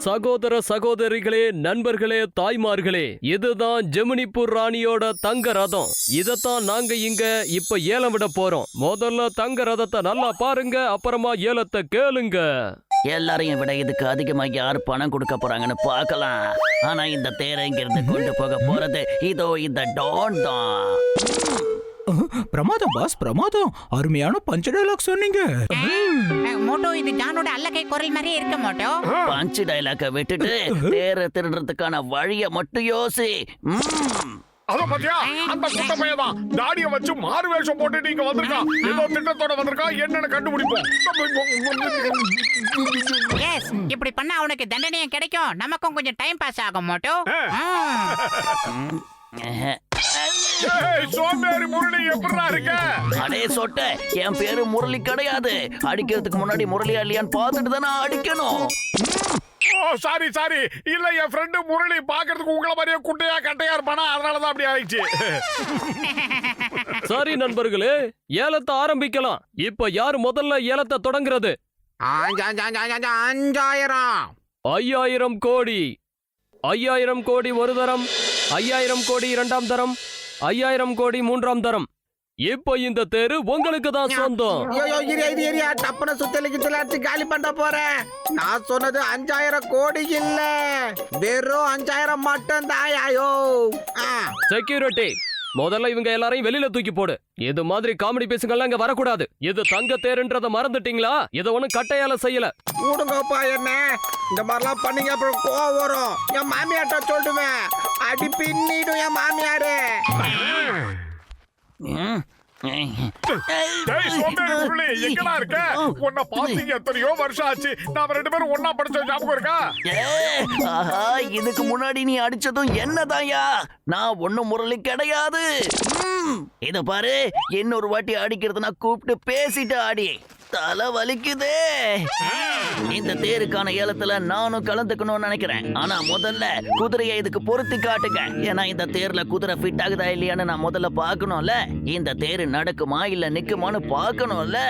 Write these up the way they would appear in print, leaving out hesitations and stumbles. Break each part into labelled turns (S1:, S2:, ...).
S1: சகோதர சகோதரிகளே, நண்பர்களே, தாய்மார்களே, இதுதான் ஜெமினிபூர் ராணியோட தங்க ரதம். இதத்தான் நாங்க இங்க இப்ப ஏலம் விட போறோம். முதல்ல தங்க ரதத்தை நல்லா பாருங்க, அப்புறமா ஏலத்தை கேளுங்க.
S2: எல்லாரையும் விட இதுக்கு அதிகமா யார் பணம் கொடுக்க போறாங்கன்னு பார்க்கலாம். ஆனா இந்த தேரை இங்கிருந்து கொண்டு போக போறது இதோ இந்த டான் தான்.
S3: பிரமாதம் பாஸ், பிரமாதம். அருமையான பஞ்ச் டயலாக் சொன்னீங்க.
S4: மோட்டோ, இது ஜானோட அல்லகை குரல் மாதிரியே இருக்க மோட்டோ.
S2: பஞ்ச் டயலாக்க விட்டுட்டு தேரை திருடுறதுக்கான வழிய மட்டும் யோசி.
S5: அத பாத்தியா, அந்த குட்ட பையதான் தாடிய வச்சு மாறு வேஷம் போட்டு நீங்க வந்திருக்கான். ஏதோ திட்டத்தோட வந்திருக்கான், என்னன்னு கண்டுபிடிப்போம்.
S4: எஸ், இப்படி பண்ணா அவனுக்கு தண்டனையும் கிடைக்கும், நமக்கும் கொஞ்சம் டைம் பாஸ் ஆகும் மோட்டோ.
S5: சோம்பேறி முரளி, எப்படிடா இருக்க?
S2: அடே சொட்ட, என் பேரு முரளி கிடையாது. அடிக்கிறதுக்கு முன்னாடி முரளியா இல்லையான்னு பார்த்துட்டு தானே அடிக்கணும்.
S5: சாரி சாரி, இல்ல என் ஃப்ரெண்டு முரளி பாக்குறதுக்கு உங்கள மாதிரியே குட்டையா கட்டையா இருப்பானா, அதனாலதான் அப்படி ஆயிடுச்சு.
S1: சரி நண்பர்களே, ஏலத்தை ஆரம்பிக்கலாம். இப்ப யாரு முதல்ல ஏலத்தை தொடங்குறது? 5000 கோடி. 5000 கோடி ஒரு தரம், 5000 கோடி இரண்டாம் தரம், 5000 கோடி மூன்றாம் தரம். இப்ப இந்த தேரு உங்களுக்கு தான் சொந்தம்.
S6: டப்பன சுத்தலிக்கு காலி பண்ண போறேன். நான் சொன்னது 5000 கோடி இல்ல, வெறும் 5000 மட்டும் தாயாயோ.
S1: செக்யூரிட்டி, முதல்ல இவங்க எல்லாரையும் வெளியில தூக்கி போடு. இது மாதிரி காமெடி பேசுங்கெல்லாம் இங்க வரக்கூடாது. இது தங்க தேருன்றத மறந்துட்டீங்களா? இதை ஒண்ணும் கட்டையால செய்யல.
S6: கூடுங்கப்பா, என்ன இந்த மாதிரிலாம் பண்ணீங்க அப்புறம் கோவம் வரும். என் மாமியார்ட்ட சொல்லுவேன், அடி பின்னிடும் என் மாமியாரு.
S5: சோம்பேறி முரளி, எங்கடா இருக்க? உன்னை பாத்தீங்க எத்தனையோ வருஷம் ஆச்சு. நாம 2 பேரும் ஒன்னா படிச்ச ஞாபகம் இருக்கா?
S2: ஆஹா, இதுக்கு முன்னாடி நீ அடிச்சதும் என்னதாயா? நான் ஒண்ணும் முரளி கிடையாது. இத பாரு, இன்னொரு வாட்டி அடிக்கிறதுனா கூப்பிட்டு பேசிட்டு ஆடி. தலை வலிக்குதே. இந்த தேருக்கான ஏலத்துல நானும் கலந்துக்கணும்னு நினைக்கிறேன். ஆனா முதல்ல குதிரையை இதுக்கு பொருத்தி காட்டுங்க. ஏன்னா இந்த தேர்ல குதிரை ஃபிட் ஆகுதா இல்லையான்னு நான் முதல்ல பாக்கணும்ல. இந்த தேரு நடக்குமா இல்ல நிக்குமான்னு பாக்கணும்ல.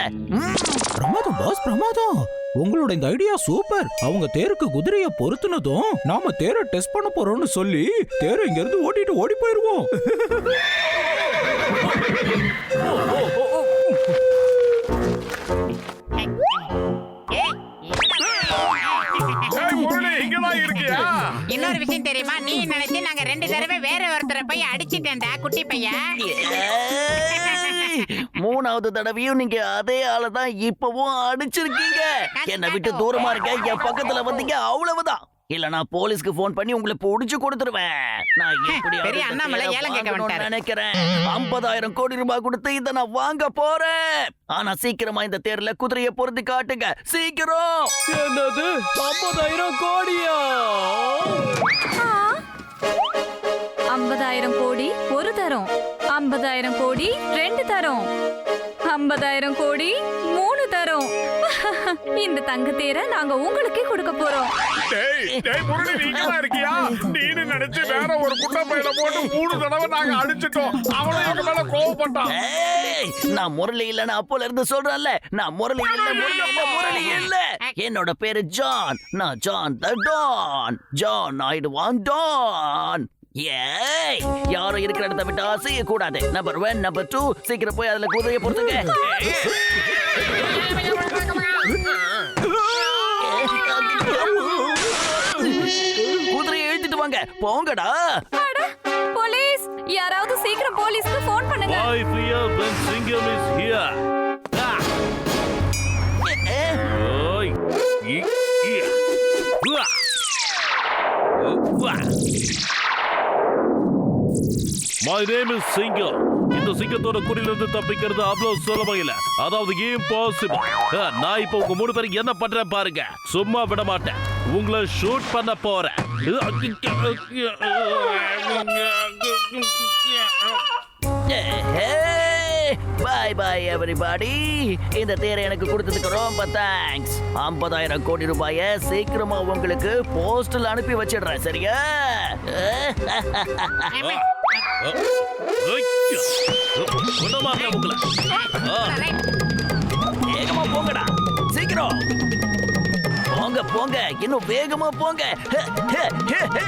S3: பிரமாதம் பாஸ், பிரமாதம். உங்களோட இந்த ஐடியா சூப்பர். அவங்க தேருக்கு குதிரைய பொருத்துனதும் நாம தேரை டெஸ்ட் பண்ண போறோம்னு சொல்லி தேரை இங்க இருந்து ஓட்டிட்டு ஓடி போயிருவோம்.
S5: முரளி, இங்கதான் இருக்கியா?
S4: இன்னொரு விஷயம் தெரியுமா? நீ நினைச்சு நாங்க 2 தடவை வேற ஒருத்தரை போய் அடிச்சிட்டேன்டா குட்டி பையன்.
S2: 3வது தடவையும் நீங்க அதே ஆளதான் இப்பவும் அடிச்சிருக்கீங்க. என்னை விட்டு தூரமா இருக்க, என் பக்கத்துல வந்தீங்க, அவ்வளவுதான். இல்ல நான் போலீஸ்க்கு போன் பண்ணி உங்களை புடிச்சு கொடுத்துருவேன். நான்
S4: பெரிய அண்ணாமலை ஏலம் கேட்க வந்துட்டாரு
S2: நினைக்கிறேன். 50,000 கோடி ரூபாய் கொடுத்து இதை நான் வாங்க போறேன். ஆனா சீக்கிரமா இந்த தேர்ல குதிரையை பொருத்தி காட்டுங்க, சீக்கிரம்.
S1: என்னது, 50,000 கோடியா?
S7: 50,000 கோடி ஒரு தரம், 50,000 கோடி 2 தரம், 50,000 கோடி 3 தரம். இந்த தங்க தேரை நாங்க உங்களுக்கே கொடுக்க போறோம்.
S5: முரளி, நீங்கதான் இருக்கியா? நீனு நினைச்சு வேற ஒரு குட்ட பையில போட்டு 3 தடவை நாங்க அடிச்சிட்டோம். அவனும் எங்க மேல கோவப்பட்டான்.
S2: நான் முரளி இல்லன்னு அப்போல இருந்து சொல்றேன்ல. நான் முரளி இல்ல, முரளி இல்ல. என்னோட பேரு ஜான். நான் ஜான் த டான். ஜான் ஆயிடுவான் டான். ஏய், யாரும் இருக்கிற இடத்த விட்டு அசைய கூடாது. நம்பர் 1, நம்பர் 2, சீக்கிரம் போய் அதுல குதிரையை பொறுத்துங்க. குதிரையை இழுத்துட்டு வாங்க, போங்கடா.
S7: போலீஸ், யாராவது சீக்கிரம் போலீஸ்க்கு போன் பண்ணுங்க.
S8: I fear when Singham is here. Oi. My name is Singham. இந்த சிங்கத்தோட குறியிலிருந்து தப்பிக்கிறது அவ்வளவு சுலபம் இல்ல. அதாவது இம்பாசிபிள். நான் இப்ப உங்க 3 பேருக்கு என்ன பண்றேன் பாருங்க. சும்மா விட மாட்டேன். உங்களை ஷூட் பண்ண போறேன்.
S2: Bye bye everybody. இந்த தேரை எனக்கு கொடுத்ததுக்கு ரொம்ப தேங்க்ஸ். 50,000 கோடி ரூபாயை சீக்கிரமா உங்களுக்கு போஸ்ட்ல அனுப்பி வச்சிடுறேன், சரியா? வேகமா போங்கடா, சீக்கிரம் போங்க. போங்க போங்க இன்னும் வேகமா போங்க ஹே, ஹே, ஹே, ஹே.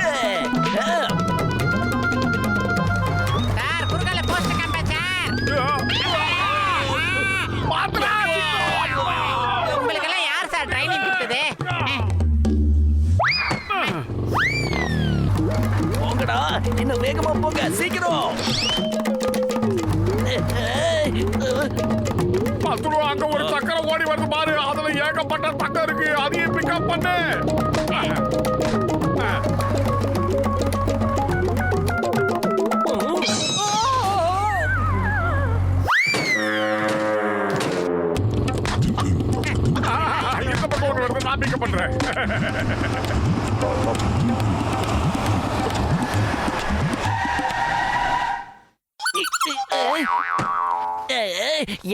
S4: சார் குறுக்கால போஸ்ட் கம்ப சார். உங்களுக்கெல்லாம் யார் சார் ட்ரைனிங் கொடுத்தது?
S2: போங்கடா இன்னும் வேகமா போங்க சீக்கிரம்.
S5: பத்துருவா அங்க ஒரு சக்கரை ஓடி வந்து பாரு, அதுல ஏகப்பட்ட தங்கம் இருக்கு, அதையும் பிக்கப் பண்ணு. இந்த பக்கம் ஒன்று வருது, நான் பிக்கப் பண்றேன்.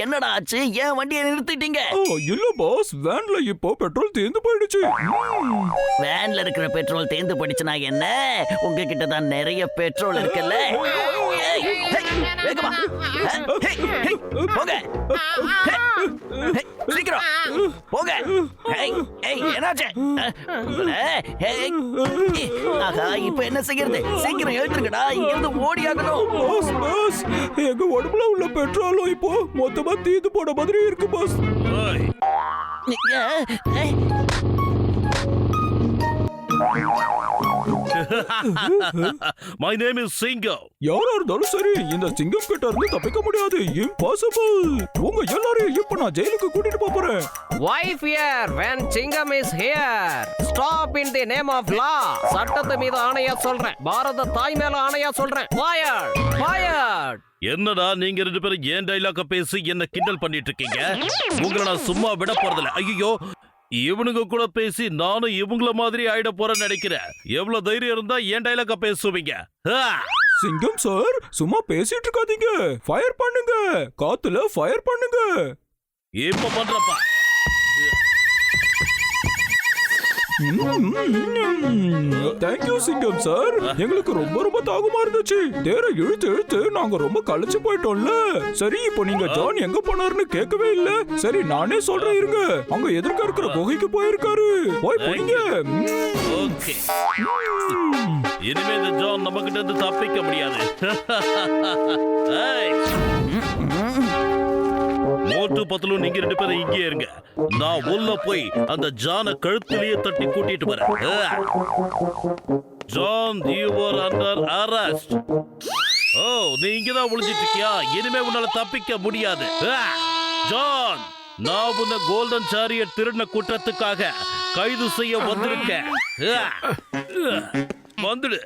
S2: என்னடா ஆச்சு? ஏன் வண்டியை நிறுத்திட்டீங்க?
S3: இல்ல பாஸ், வேன்ல இப்போ பெட்ரோல் தீர்ந்து போயிடுச்சு.
S2: வேன்ல இருக்கிற பெட்ரோல் தேர்ந்து போயிடுச்சுனா என்ன? உங்ககிட்ட தான் நிறைய பெட்ரோல் இருக்குல்ல. ஏய், ஹேய், வேகமா. ஹேய், ஹேய், போங்க. ஹேய், சீக்கிரம் போங்க. ஹேய், ஏய், என்னாச்சு? ஹேய், ஆகா, இப்போ என்ன செய்யறது? சீக்கிரம் எழுந்துருங்கடா, இங்க இருந்து ஓடி ஆகணும்.
S3: பாஸ் பாஸ், எங்க உடம்புல உள்ள பெட்ரோலும் இப்போ மொத்தமா தீர்ந்து போன மாதிரி இருக்கு பாஸ்.
S8: ஏய், my name is Singo.
S3: யாரா இருந்தாலும் சரி, இந்த சிங்கம் கிட்ட இருந்து தப்பிக்க முடியாது. இம்பாசிபிள். உங்க எல்லாரையும் இப்ப நான் ஜெயிலுக்கு கூட்டிட்டு போறேன்.
S1: Wife here when Chingam is here. Stop in the name of law. சட்டத்து மீது ஆணையா சொல்றேன். பாரத தாய் மேல ஆணையா சொல்றேன். Fired. Fired.
S8: என்னடா நீங்க ரெண்டு பேரும் ஏன் டைலாக பேசி என்ன கிண்டல் பண்ணிட்டு இருக்கீங்க? உங்களை நான் சும்மா விட போறதில்ல. ஐயோ, இவனுங்க கூட பேசி நானும் இவங்கள மாதிரி ஆயிட போறேன்னு நினைக்கிறேன். எவ்வளவு தைரியம் இருந்தா ஏன் டைலாக பேசுவீங்க?
S3: சிங்கம் சார், சும்மா பேசிட்டு இருக்காதீங்க. ஃபயர் பண்ணுங்க, காத்துல ஃபயர் பண்ணுங்க.
S8: இப்ப பண்றப்பா.
S3: தேங்க்யூ சிங்கம் சார், எங்களுக்கு ரொம்ப ரொம்ப தாகமா இருந்துச்சு. தேரை இழுத்து இழுத்து நாங்க ரொம்ப களைச்சு போயிட்டோம்ல. சரி, இப்போ நீங்க ஜான் எங்க போனாருன்னு கேட்கவே இல்ல. சரி, நானே சொல்றேன் இருங்க. அங்க எதிர்க்க இருக்கிற குகைக்கு போயிருக்காரு. போய் போறீங்க.
S8: ஓகே, இனிமே இந்த ஜான் நம்ம கிட்ட இருந்து தப்பிக்க முடியாது. ஏய், மோட்டு பத்தலும் நீங்க ரெண்டு பேரும் இங்கே இருங்க. நான் உள்ள போய் அந்த ஜானை கழுத்திலேயே தட்டி கூட்டிட்டு வரேன். John, you are under arrest. ஓ, நீ இங்கதான் ஒளிஞ்சிட்டு இருக்கியா? இனிமே உன்னால தப்பிக்க முடியாது. ஜான், நான் உன்னை கோல்டன் சாரியட் திருடின குற்றத்துக்காக கைது செய்ய வந்திருக்கேன். வந்துடு.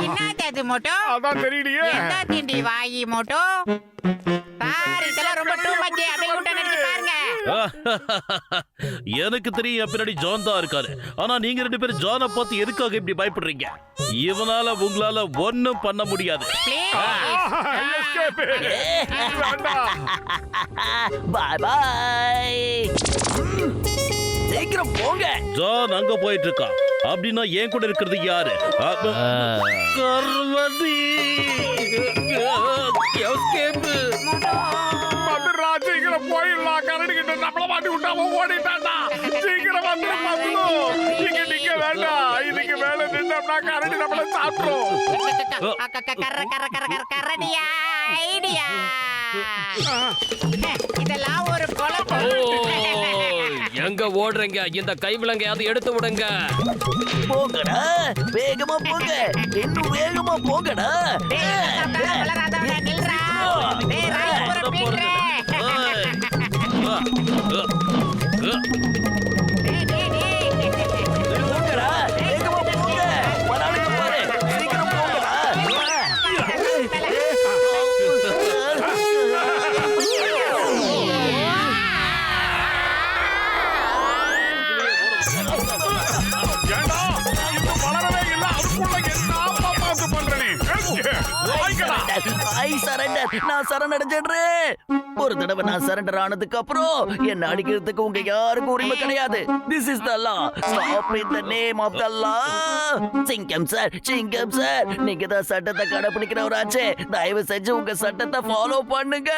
S4: என்னது அது மோட்டோ?
S5: அதான் தெரியலையே.
S4: என்ன திண்டி வாயி மோட்டோ? சார், இதெல்லாம் ரொம்ப டூ மச். அப்படியே விட்டா நினைச்சு பாருங்க.
S8: எனக்கு தெரியும் என் பின்னாடி ஜான் தான் இருக்காரு. ஆனா நீங்க ரெண்டு பேரும் ஜானை பார்த்து எதுக்காக இப்படி பயப்படுறீங்க? இவனால உங்களால ஒண்ணும் பண்ண முடியாது.
S5: Escape. வேண்டாம்.
S2: பாய் பாய். சீக்கிரம் போங்க.
S8: ஜான் அங்க போயிட்டு இருக்கான். அப்படின்னா என் கூட இருக்கிறது யாரு? கர்வதி.
S5: வந்துடுறா, சீக்கிரம் போயிடலாம். கரடி கிட்ட நம்மள மாட்டி விட்டாம ஓடிட்டாண்டா. சீக்கிரம் வந்து பத்துலோ. இங்க நிக்க வேண்டாம். இதுக்கு மேல நின்னோம்னா கரடி நம்மள சாப்பிடும்.
S4: கரடியா ஐடியா. இதெல்லாம் ஒரு குழப்பம்.
S1: எங்க ஓடுறீங்க? இந்த கைவிலங்கையாவது எடுத்து விடுங்க.
S2: போங்கடா, வேகமா போங்க. இன்னும் வேகமா போங்கடா.
S4: நில்றா. டேய், ரைட் ஒரு பீட்ரே.
S2: போங்கடா, வேகமா போங்க. வரானுங்க பாரு. சீக்கிரம் போங்கடா.
S5: ஏண்டா, இன்னும் வளரவே இல்ல. அதுக்குள்ள என்ன பாப்பாத்து பண்ற நீ? வாய்க்கடா.
S2: I surrender. நான் சரணடைஞ்சிடுறேன். ஒரு தடவை நான் சரண்டர் ஆனதுக்கு அப்புறம் என்ன அடிக்கிறதுக்கு உங்க யாருக்கும் உரிமை கிடையாது. This is the law. Stop in the name of the law. Singam sir, நீங்க தான் சட்டத்தை கடைபிடிக்கிறவராச்சே. தயவு செஞ்சு உங்க சட்டத்தை ஃபாலோ பண்ணுங்க.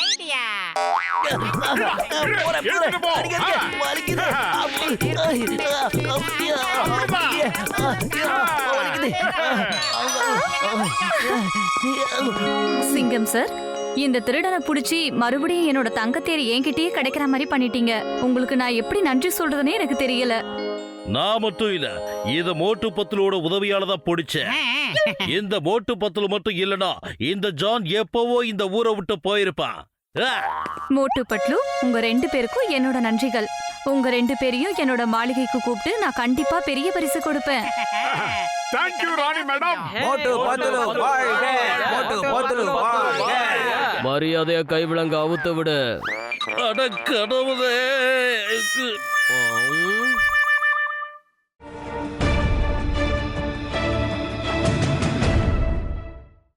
S4: ஐடியா.
S5: எடுத்துட்டு போ.
S7: சிங்கம் சார், இந்த திருடனை புடிச்சு மறுபடியும் என்னோட தங்கத்தேர் என்கிட்டயே கிடைக்கிற மாதிரி பண்ணிட்டீங்க. உங்களுக்கு நான் எப்படி நன்றி சொல்றதுனே எனக்கு தெரியல.
S8: நான் மட்டும் இல்ல, இத மோட்டு பத்துலோட உதவியால தான் பிடிச்சேன். இந்த மோட்டு பத்துல மட்டும் இல்லனா இந்த ஜான் எப்பவோ இந்த ஊரை விட்டு போயிருப்பான்.
S7: மோட்டு பட்லு, உங்க 2 பேருக்கும் என்னோட நன்றிகள். உங்க 2 பேரையும் என்னோட மாளிகைக்கு கூப்பிட்டு நான் கண்டிப்பா பெரிய பரிசு கொடுப்பேன்.
S5: தேங்க்யூ ராணி மேடம்.
S6: மோட்டு பத்துலு வாழ்க, மோட்டு பத்துலு வாழ்க.
S1: மரியாதையா கைவிலங்க அவுத்து விடு.
S8: அட கடவுளே.